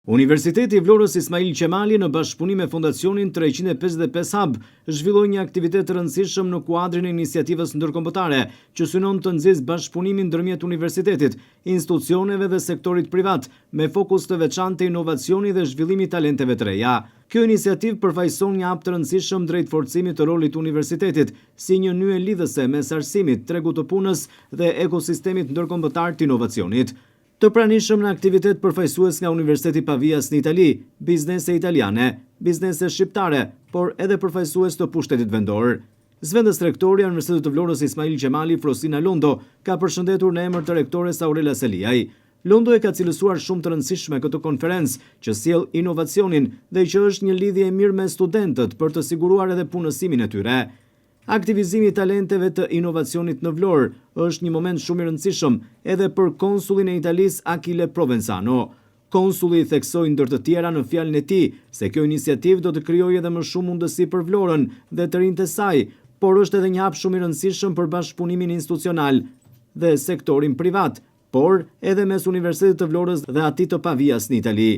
Universiteti i Vlorës Ismail Qemali në bashkëpunim me Fondacionin 355 Hub zhvilloi një aktivitet të rëndësishëm në kuadrin e iniciativës ndërkombëtare që synon të nxjisë bashkëpunimin ndërmjet universitetit, institucioneve dhe sektorit privat me fokus të veçantë te inovacioni dhe zhvillimi i talenteve të reja. Kjo iniciativë përfaqëson një hap të rëndësishëm drejt forcimit të rolit të universitetit si një nyje lidhëse mes arsimit, tregut të punës dhe ekosistemit ndërkombëtar të inovacionit. Të pranishëm në aktivitet përfaqësues nga Universiteti Pavias në Itali, biznese italiane, biznese shqiptare, por edhe përfaqësues të pushtetit vendor. Zëvendës rektori i Universitetit të Vlorës Ismail Qemali, Frosina Londo, ka përshëndetur në emër të rektores Aurela Seliaj. Londo e ka cilësuar shumë të rëndësishme këtë konferencë që sjell inovacionin dhe që është një lidhje e mirë me studentët për të siguruar edhe punësimin e tyre. Aktivizimi i talenteve të inovacionit në Vlorë është një moment shumë i rëndësishëm edhe për konsullin e Italisë Achille Provenzano. Konsulli theksoi ndër të tjera në fjalën e tij se kjo iniciativë do të krijojë edhe më shumë mundësi për Vlorën dhe të rinjtë e saj, por është edhe një hap shumë i rëndësishëm për bashkëpunimin institucional dhe sektorin privat, por edhe mes Universitetit të Vlorës dhe atij të Pavias në Itali.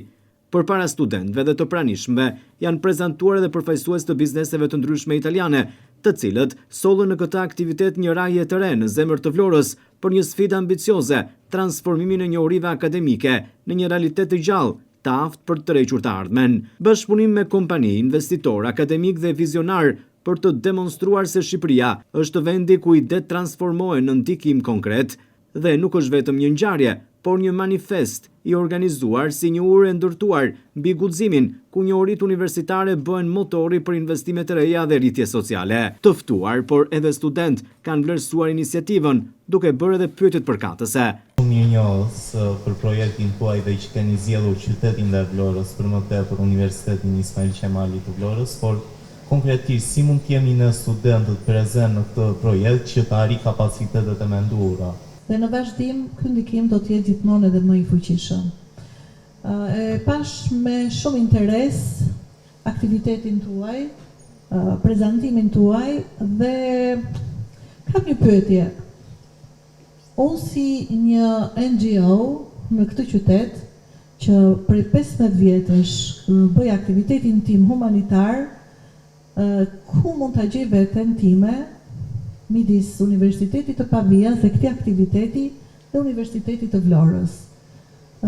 Përpara studentëve dhe të pranishmëve janë prezantuar edhe përfaqësues të bizneseve të ndryshme italiane, të cilët sollën në këtë aktivitet një raje të re në zemër të Vlorës për një sfidë ambicioze, transformimin e njohurive akademike në një realitet të gjallë, të aftë për të tërhequr të ardhmen. Bashkëpunim me kompani, investitor, akademik dhe vizionar për të demonstruar se Shqipëria është vendi ku idetë transformohen në ndikim konkret dhe nuk është vetëm një ngjarje, por një manifest i organizuar si një urë e ndërtuar mbi guximin ku njohuritë universitare bëhen motori për investime të reja dhe rritje sociale. Të ftuar, por edhe student kanë vlerësuar iniciativën, duke bërë edhe pyetje përkatëse. Mirënjohës për projektin tuaj dhe që keni zgjedhur qytetin e Vlorës për më tepër Universitetin Ismail Qemali të Vlorës, por konkretisht si mund të jemi ne studentët prezent në këtë projekt që të arrijë kapacitetet e menduara? Dhe në vazhdim, ky ndikim do të jetë gjithmonë edhe më i fuqishëm. E pash me shumë interes aktivitetin tuaj, prezantimin tuaj dhe kam një pyetje. Unë si një NGO në këtë qytet që prej 15 vjetësh bëj aktivitetin tim humanitar, ku mund ta gjej veten time midis Universitetit të Pavias dhe këtij aktiviteti dhe Universitetit të Vlorës.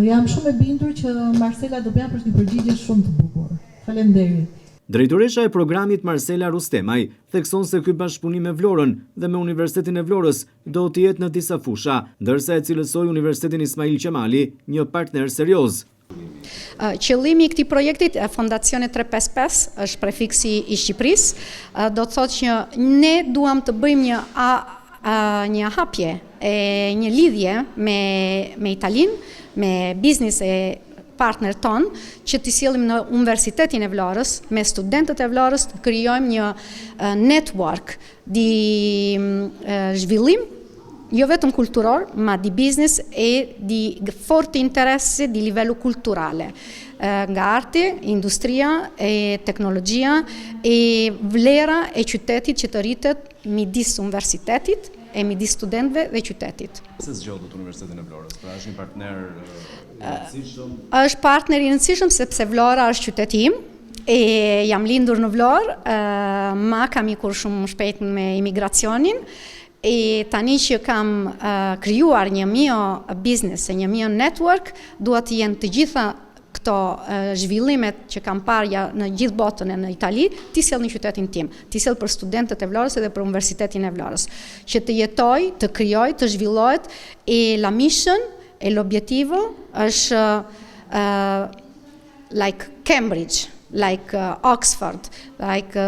Jam shumë e bindur që Marcela do bëja për një përgjigje shumë të bukur. Faleminderit. Drejtoresha e programit Marcela Rustemaj thekson se ky bashkëpunim me Vlorën dhe me Universitetin e Vlorës do të jetë në disa fusha, ndërsa e cilësoi Universitetin Ismail Qemali një partner serioz. Qëllimi i këtij projekti Fondacioni 355 është prefiksi i Shqipërisë, do të thotë që ne duam të bëjmë një hapje, një lidhje me Italinë, me biznes e partner ton, që t'i sjellim në Universitetin e Vlorës, me studentët e Vlorës, të krijojmë një network di zhvillim, jo vetëm kulturor, ma di business e di forti interesse di livello culturale, nga arti, industria, e teknologjia, e vlera e qytetit që të rritet midis universitetit, e midis studentëve dhe qytetit. Se zgjodhët Universitetin e Vlorës? Pra është një partner i rëndësishëm? Është partner i rëndësishëm sepse Vlora është qyteti im, e jam lindur në Vlorë, ma kam ikur shumë shpejt me imigracionin, e tani që kam krijuar një mio business, një mio network, duhet të jenë të gjitha këto zhvillimet që kam parë në gjithë botën e në Itali, t'i sjell në qytetin tim, t'i sjell për studentët e Vlorës edhe për Universitetin e Vlorës, që të jetoj, të krijoj, të zhvillohet, e la mission e l'obiettivo është like Cambridge, like Oxford, like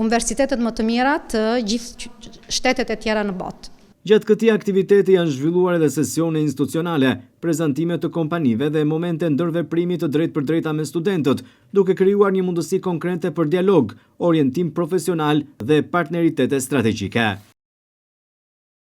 universitetet më të mira të gjithë shtetet e tjera në botë. Gjatë këtij aktiviteti janë zhvilluar edhe sesione institucionale, prezantime të kompanive dhe momente ndërveprimi të drejtë për drejta me studentët, duke krijuar një mundësi konkrete për dialog, orientim profesional dhe partneritete strategjike.